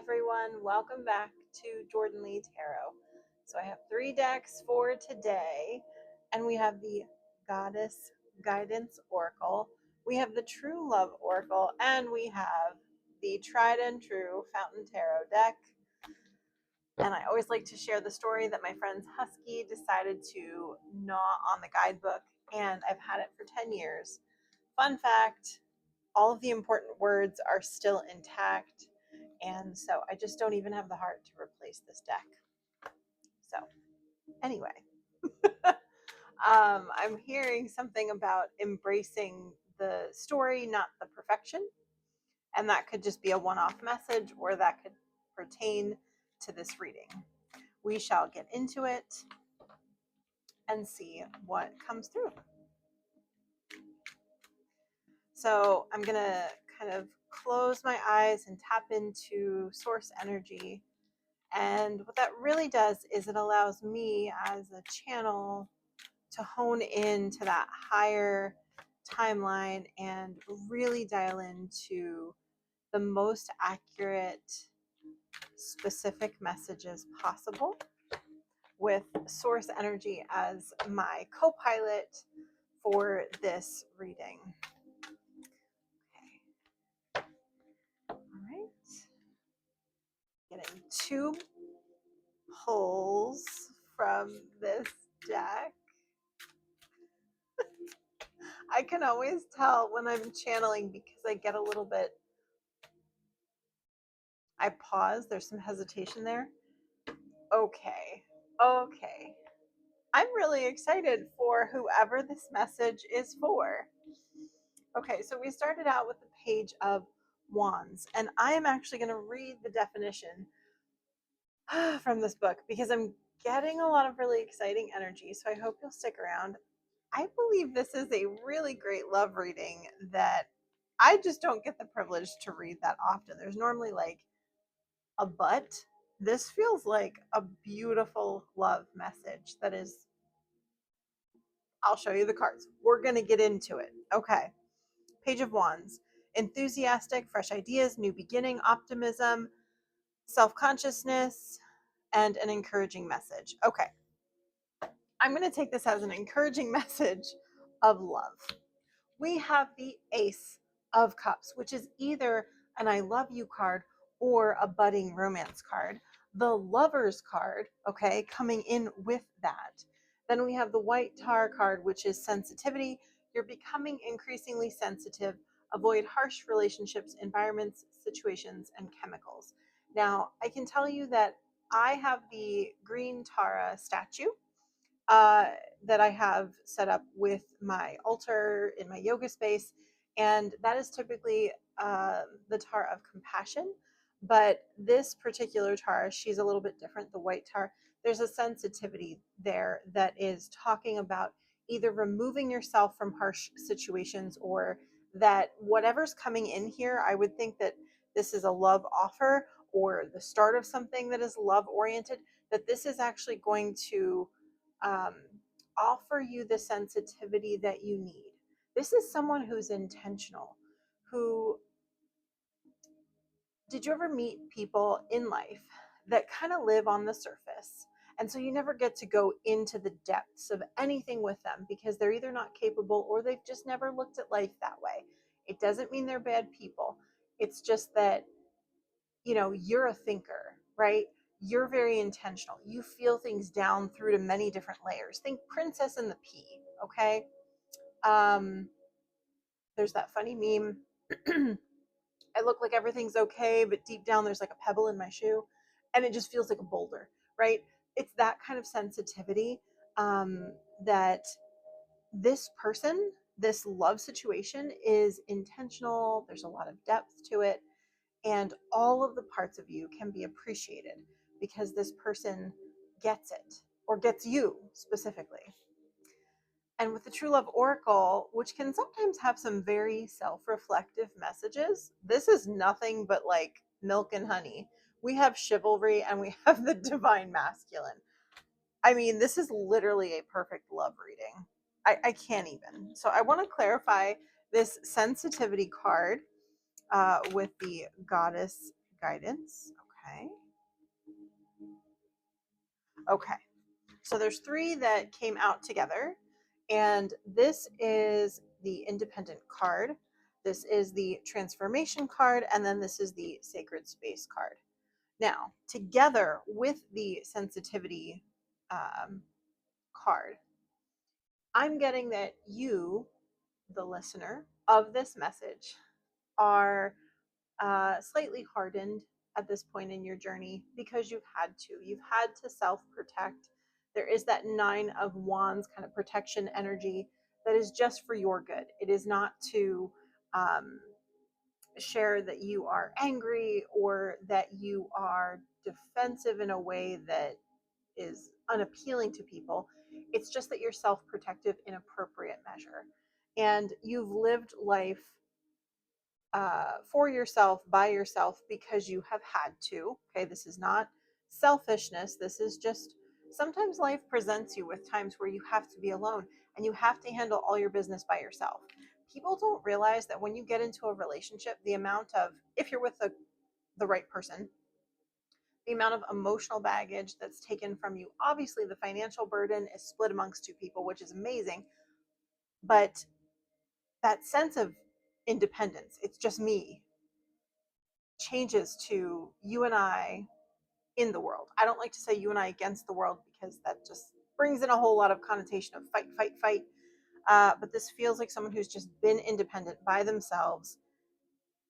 everyone. Welcome back to Jordan Lee Tarot. So I have 3 decks for today, and we have the Goddess Guidance Oracle, we have the True Love Oracle, and we have the Tried and True Fountain Tarot deck. And I always like to share the story that my friend's husky decided to gnaw on the guidebook, and I've had it for 10 years. Fun fact, all of the important words are still intact, and so I just don't even have the heart to replace this deck. So anyway, I'm hearing something about embracing the story, not the perfection, and that could just be a one-off message, or that could pertain to this reading. We shall get into it and see what comes through. So I'm going to kind of close my eyes and tap into source energy. And what that really does is it allows me as a channel to hone into that higher timeline and really dial into the most accurate, specific messages possible, with source energy as my co-pilot for this reading. Okay. All right. Getting 2 pulls from this deck. I can always tell when I'm channeling because I get a little bit, I pause, there's some hesitation there. Okay. I'm really excited for whoever this message is for. Okay, so we started out with the Page of Wands, and I am actually going to read the definition from this book because I'm getting a lot of really exciting energy, so I hope you'll stick around. I believe this is a really great love reading that I just don't get the privilege to read that often. There's normally like a but. This feels like a beautiful love message that is, I'll show you the cards. We're going to get into it. Okay. Page of Wands. Enthusiastic, fresh ideas, new beginning, optimism, self-consciousness, and an encouraging message. Okay. I'm going to take this as an encouraging message of love. We have the Ace of Cups, which is either an I love you card or a budding romance card. The Lovers card, okay, coming in with that. Then we have the White Tower card, which is sensitivity. You're becoming increasingly sensitive. Avoid harsh relationships, environments, situations, and chemicals. Now, I can tell you that I have the green Tara statue that I have set up with my altar in my yoga space. And that is typically the Tara of compassion. But this particular Tara, she's a little bit different. The white Tara, there's a sensitivity there that is talking about either removing yourself from harsh situations, or that whatever's coming in here, I would think that this is a love offer or the start of something that is love oriented, that this is actually going to offer you the sensitivity that you need. This is someone who's intentional, who, did you ever meet people in life that kind of live on the surface? And so you never get to go into the depths of anything with them because they're either not capable or they've just never looked at life that way. It doesn't mean they're bad people. It's just that, you know, you're a thinker, right? You're very intentional. You feel things down through to many different layers. Think Princess and the Pea, okay? There's that funny meme. I look like everything's okay, but deep down there's like a pebble in my shoe, and it just feels like a boulder, right? It's that kind of sensitivity that this person, this love situation is intentional. There's a lot of depth to it, and all of the parts of you can be appreciated because this person gets it, or gets you specifically. And with the True Love Oracle, which can sometimes have some very self-reflective messages, this is nothing but like milk and honey. We have chivalry and we have the divine masculine. I mean, this is literally a perfect love reading. I can't even. So I want to clarify this sensitivity card with the Goddess Guidance. Okay. Okay. So there's three that came out together, and this is the independent card. This is the transformation card, and then this is the sacred space card. Now, together with the sensitivity card, I'm getting that you, the listener of this message, are slightly hardened at this point in your journey because you've had to. You've had to self protect. There is that Nine of Wands kind of protection energy that is just for your good. It is not to um, share that you are angry or that you are defensive in a way that is unappealing to people. It's just that you're self protective in appropriate measure. And you've lived life for yourself, by yourself, because you have had to. Okay, this is not selfishness. This is just sometimes life presents you with times where you have to be alone and you have to handle all your business by yourself. People don't realize that when you get into a relationship, the amount of, if you're with the right person, the amount of emotional baggage that's taken from you. Obviously, the financial burden is split amongst two people, which is amazing. But that sense of independence, it's just me, changes to you and I in the world. I don't like to say you and I against the world because that just brings in a whole lot of connotation of fight, fight, fight. But this feels like someone who's just been independent by themselves.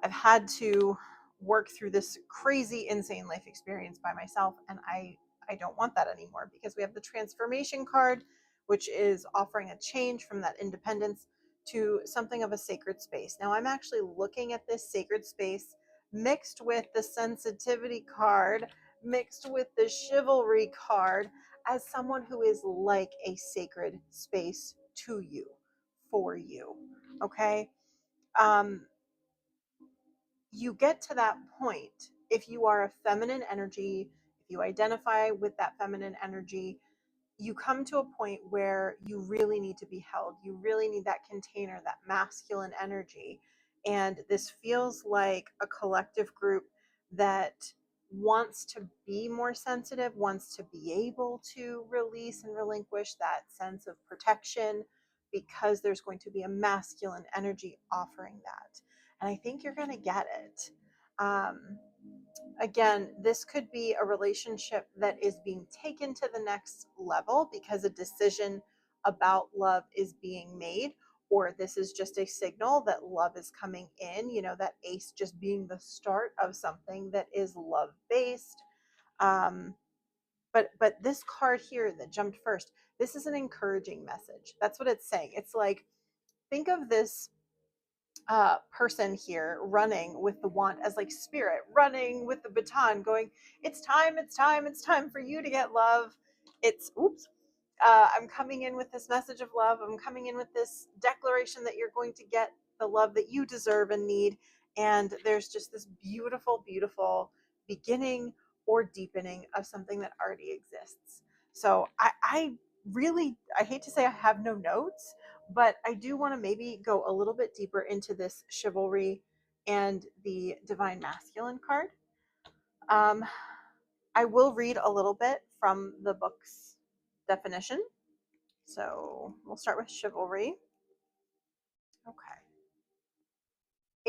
I've had to work through this crazy, insane life experience by myself, and I don't want that anymore because we have the transformation card, which is offering a change from that independence to something of a sacred space. Now, I'm actually looking at this sacred space mixed with the sensitivity card, mixed with the chivalry card, as someone who is like a sacred space to you, for you. Okay. Um, you get to that point if you are a feminine energy, if you identify with that feminine energy, you come to a point where you really need to be held. You really need that container, that masculine energy. And this feels like a collective group that wants to be more sensitive, wants to be able to release and relinquish that sense of protection because there's going to be a masculine energy offering that. And I think you're going to get it. Um, Again, this could be a relationship that is being taken to the next level because a decision about love is being made, or this is just a signal that love is coming in, that ace just being the start of something that is love based. Um, but this card here that jumped first, this is an encouraging message. That's what it's saying. It's like, think of this person here running with the wand as like spirit running with the baton going, it's time, it's time, it's time for you to get love. It's oops, I'm coming in with this message of love. I'm coming in with this declaration that you're going to get the love that you deserve and need. And there's just this beautiful, beautiful beginning or deepening of something that already exists. So I really, I hate to say I have no notes, but I do want to maybe go a little bit deeper into this chivalry and the divine masculine card. Um, I will read a little bit from the book's definition. So we'll start with chivalry. Okay.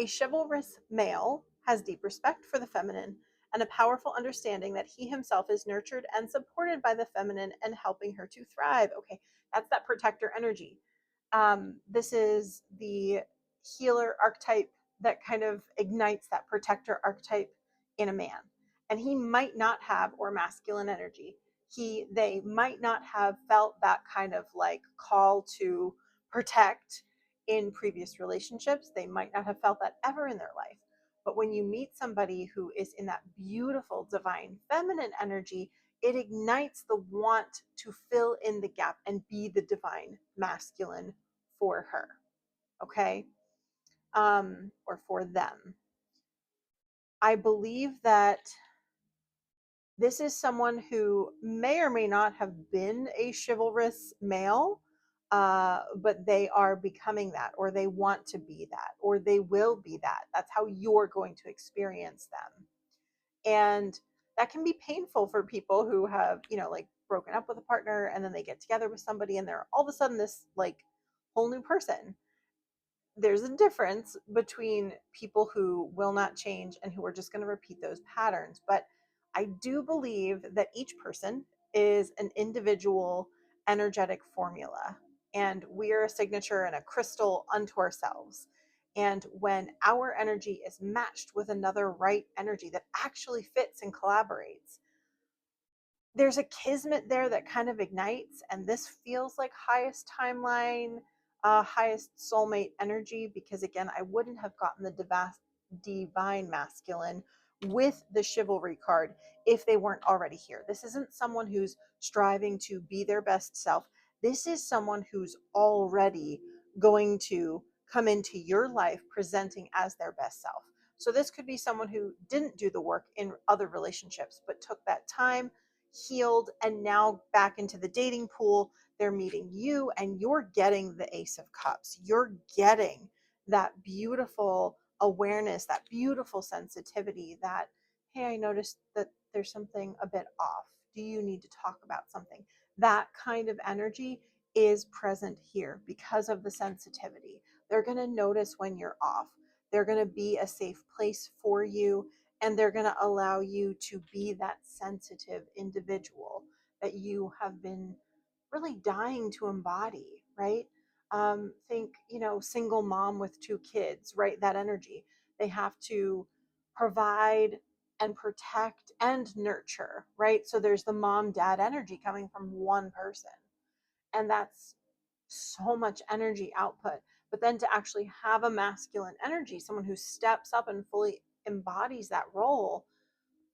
A chivalrous male has deep respect for the feminine and a powerful understanding that he himself is nurtured and supported by the feminine and helping her to thrive. Okay, that's that protector energy. This is the healer archetype that kind of ignites that protector archetype in a man. And he might not have, or masculine energy, they might not have felt that kind of like call to protect in previous relationships. They might not have felt that ever in their life. But when you meet somebody who is in that beautiful divine feminine energy, it ignites the want to fill in the gap and be the divine masculine for her. Okay. Or for them. I believe that this is someone who may or may not have been a chivalrous male, but they are becoming that, or they want to be that, or they will be that. That's how you're going to experience them. And that can be painful for people who have, like broken up with a partner and then they get together with somebody and they're all of a sudden this like whole new person. There's a difference between people who will not change and who are just going to repeat those patterns. But I do believe that each person is an individual energetic formula, and we are a signature and a crystal unto ourselves. And when our energy is matched with another right energy that actually fits and collaborates, there's a kismet there that kind of ignites, and this feels like highest timeline, highest soulmate energy, because again, I wouldn't have gotten the divine masculine with the chivalry card if they weren't already here. This isn't someone who's striving to be their best self. This is someone who's already going to come into your life presenting as their best self. So this could be someone who didn't do the work in other relationships but took that time, healed, and now back into the dating pool. They're meeting you and you're getting the Ace of Cups. You're getting that beautiful awareness, that beautiful sensitivity that, hey, I noticed that there's something a bit off. Do you need to talk about something? That kind of energy is present here because of the sensitivity. They're going to notice when you're off. They're going to be a safe place for you, and they're going to allow you to be that sensitive individual that you have been really dying to embody, right? Think, single mom with 2 kids, right? That energy. They have to provide and protect and nurture, right? So there's the mom dad energy coming from one person. And that's so much energy output. But then to actually have a masculine energy, someone who steps up and fully embodies that role,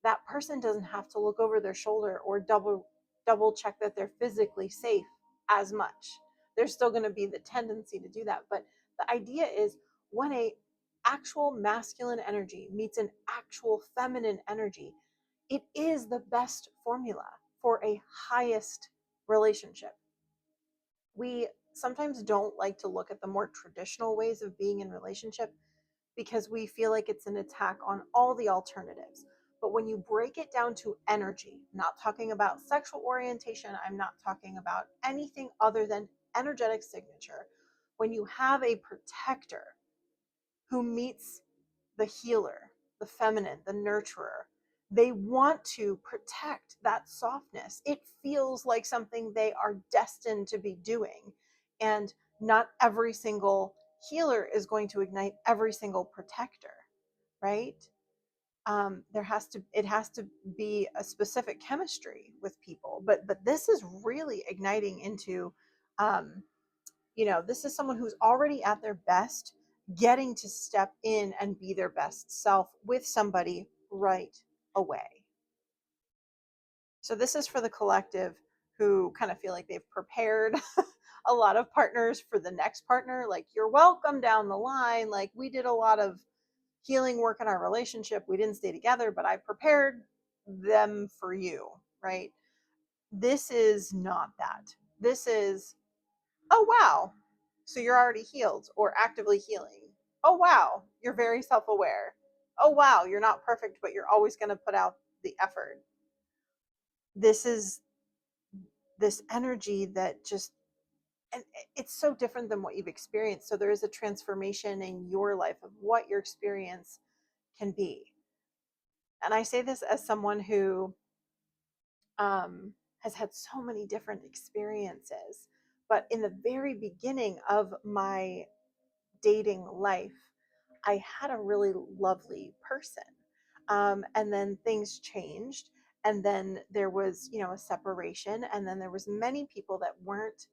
that person doesn't have to look over their shoulder or double check that they're physically safe as much. There's still going to be the tendency to do that, but the idea is when a actual masculine energy meets an actual feminine energy, it is the best formula for a highest relationship. We sometimes don't like to look at the more traditional ways of being in relationship because we feel like it's an attack on all the alternatives. But when you break it down to energy, not talking about sexual orientation, I'm not talking about anything other than energetic signature. When you have a protector who meets the healer, the feminine, the nurturer, they want to protect that softness. It feels like something they are destined to be doing. And not every single healer is going to ignite every single protector, right? It has to be a specific chemistry with people, but this is really igniting into, um, this is someone who's already at their best, getting to step in and be their best self with somebody right away. So this is for the collective who kind of feel like they've prepared a lot of partners for the next partner. Like, you're welcome down the line. Like, we did a lot of healing work in our relationship. We didn't stay together, but I prepared them for you, right? This is not that. This is, oh, wow. So you're already healed or actively healing. Oh, wow. You're very self aware. Oh, wow. You're not perfect, but you're always going to put out the effort. This is this energy that just, and it's so different than what you've experienced. So there is a transformation in your life of what your experience can be. And I say this as someone who has had so many different experiences. But in the very beginning of my dating life, I had a really lovely person. And then things changed. And then there was, a separation. And then there was many people that weren't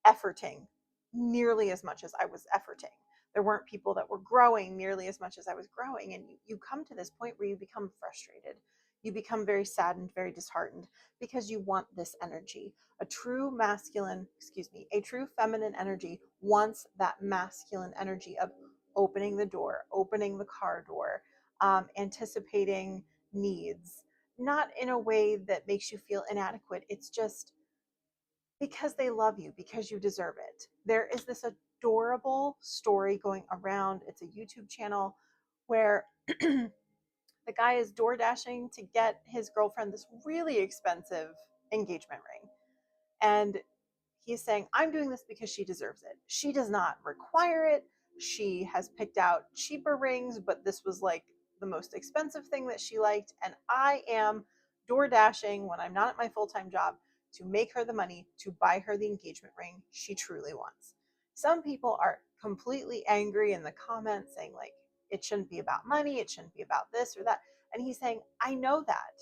efforting nearly as much as I was efforting. There weren't people that were growing nearly as much as I was growing. And you come to this point where you become frustrated. You become very saddened, very disheartened because you want this energy. A true a true feminine energy wants that masculine energy of opening the door, opening the car door, anticipating needs, not in a way that makes you feel inadequate. It's just because they love you, because you deserve it. There is this adorable story going around. It's a YouTube channel where The guy is door dashing to get his girlfriend this really expensive engagement ring. And he's saying, I'm doing this because she deserves it. She does not require it. She has picked out cheaper rings, but this was like the most expensive thing that she liked. And I am door dashing when I'm not at my full time job to make her the money to buy her the engagement ring she truly wants. Some people are completely angry in the comments saying, like, it shouldn't be about money, it shouldn't be about this or that. And he's saying, I know that,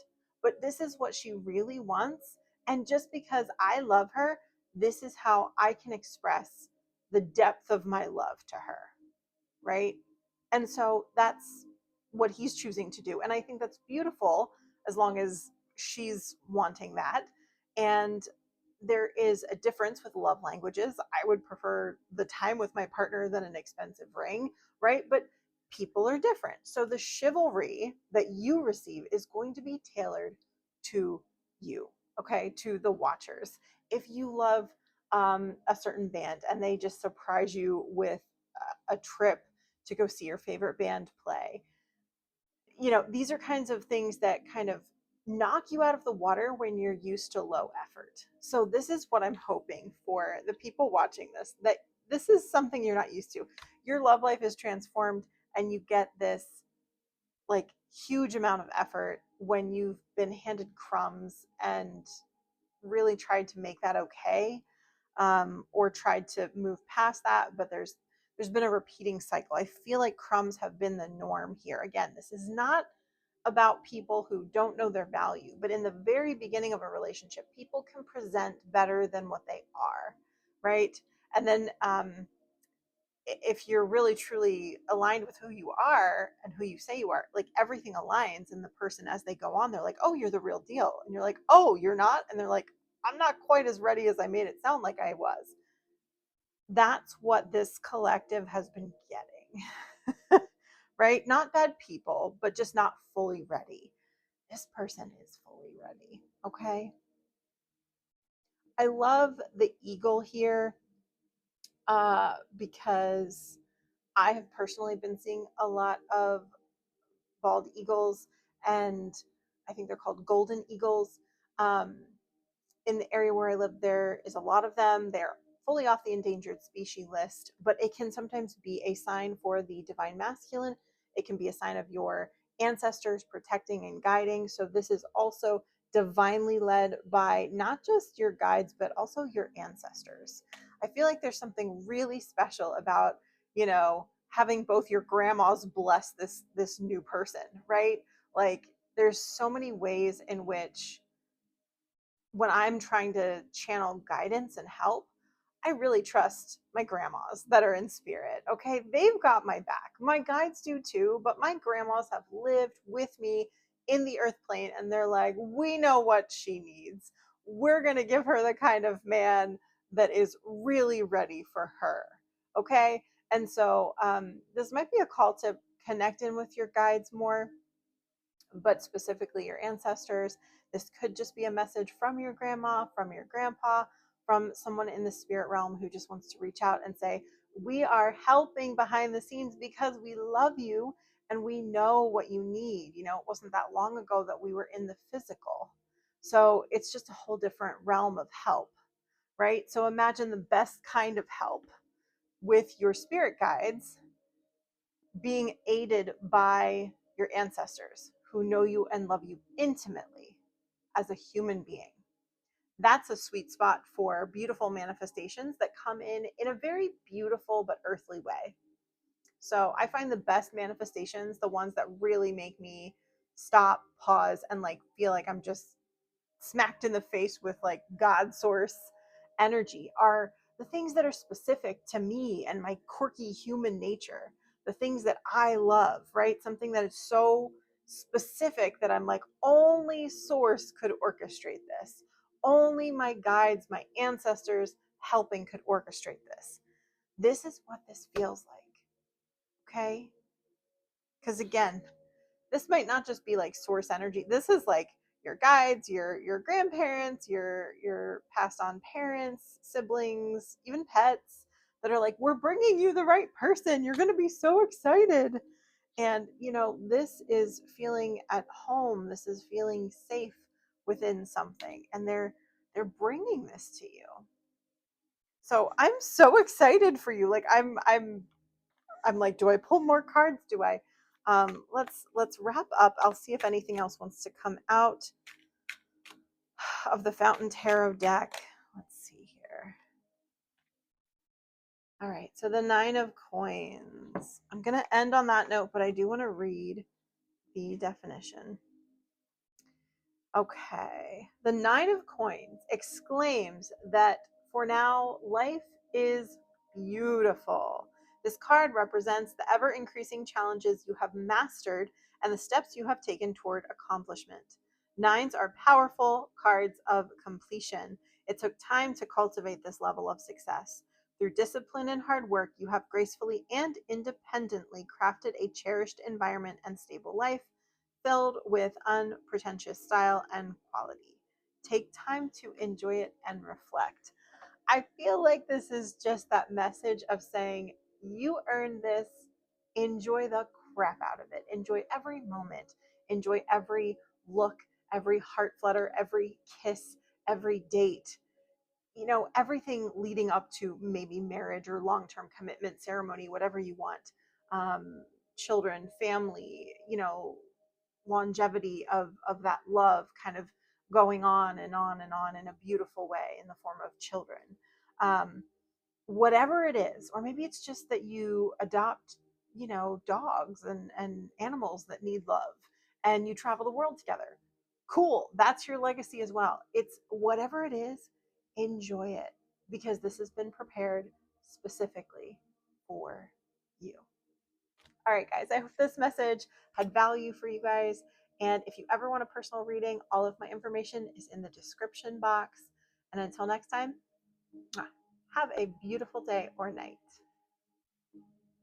but this is what she really wants. And just because I love her, this is how I can express the depth of my love to her, right? And so that's what he's choosing to do. And I think that's beautiful as long as she's wanting that. And there is a difference with love languages. I would prefer the time with my partner than an expensive ring, right? But people are different. So the chivalry that you receive is going to be tailored to you, okay, to the watchers. If you love a certain band and they just surprise you with a trip to go see your favorite band play, you know, these are kinds of things that kind of knock you out of the water when you're used to low effort. So this is what I'm hoping for the people watching this, that this is something you're not used to. Your love life is transformed and you get this like huge amount of effort when you've been handed crumbs and really tried to make that okay, or tried to move past that, but there's been a repeating cycle. I feel like crumbs have been the norm here. Again, this is not about people who don't know their value, but in the very beginning of a relationship, people can present better than what they are, right? And then if you're really truly aligned with who you are and who you say you are, like everything aligns, and the person as they go on, they're like, oh, you're the real deal. And you're like, oh, you're not. And they're like, I'm not quite as ready as I made it sound like I was. That's what this collective has been getting. Right? Not bad people, but just not fully ready. This person is fully ready. Okay. I love the eagle here, because I have personally been seeing a lot of bald eagles, and I think they're called golden eagles. Um, in the area where I live, there is a lot of them. They're fully off the endangered species list, but it can sometimes be a sign for the divine masculine. It can be a sign of your ancestors protecting and guiding. So this is also divinely led by not just your guides, but also your ancestors. I feel like there's something really special about, you know, having both your grandmas bless this new person, right? Like there's so many ways in which when I'm trying to channel guidance and help, I really trust my grandmas that are in spirit. Okay, they've got my back. My guides do too, but my grandmas have lived with me in the earth plane, and they're like, we know what she needs. We're going to give her the kind of man that is really ready for her. Okay, and so this might be a call to connect in with your guides more, but specifically your ancestors. This could just be a message from your grandma, from your grandpa, from someone in the spirit realm who just wants to reach out and say, we are helping behind the scenes because we love you and we know what you need. You know, it wasn't that long ago that we were in the physical. So it's just a whole different realm of help, right? So imagine the best kind of help with your spirit guides being aided by your ancestors who know you and love you intimately as a human being. That's a sweet spot for beautiful manifestations that come in a very beautiful but earthly way. So I find the best manifestations, the ones that really make me stop, pause, and like feel like I'm just smacked in the face with like God source energy, are the things that are specific to me and my quirky human nature, the things that I love, right? Something that is so specific that I'm like, only source could orchestrate this. Only my guides, my ancestors helping could orchestrate this. This is what this feels like. Okay? Because again, this might not just be like source energy. This is like your guides, your grandparents, your passed on parents, siblings, even pets that are like, we're bringing you the right person. You're going to be so excited. And, this is feeling at home. This is feeling safe within something. And they're bringing this to you. So I'm so excited for you. Like I'm like, do I pull more cards? Do I let's wrap up. I'll see if anything else wants to come out of the Fountain Tarot deck. Let's see here. All right, so the 9 of Coins. I'm going to end on that note, but I do want to read the definition. Okay. The 9 of Coins exclaims that for now, life is beautiful. This card represents the ever increasing challenges you have mastered and the steps you have taken toward accomplishment. Nines are powerful cards of completion. It took time to cultivate this level of success. Through discipline and hard work, you have gracefully and independently crafted a cherished environment and stable life filled with unpretentious style and quality. Take time to enjoy it and reflect. I feel like this is just that message of saying, you earned this, enjoy the crap out of it, enjoy every moment, enjoy every look, every heart flutter, every kiss, every date. Everything leading up to maybe marriage or long term commitment ceremony, whatever you want. Um, Children, family, longevity of that love kind of going on and on and on in a beautiful way in the form of children. um, Whatever it is, or maybe it's just that you adopt dogs and animals that need love, and you travel the world together. Cool, that's your legacy as well. It's whatever it is, enjoy it, because this has been prepared specifically for you. All right, guys, I hope this message had value for you guys. And if you ever want a personal reading, all of my information is in the description box. And until next time, have a beautiful day or night.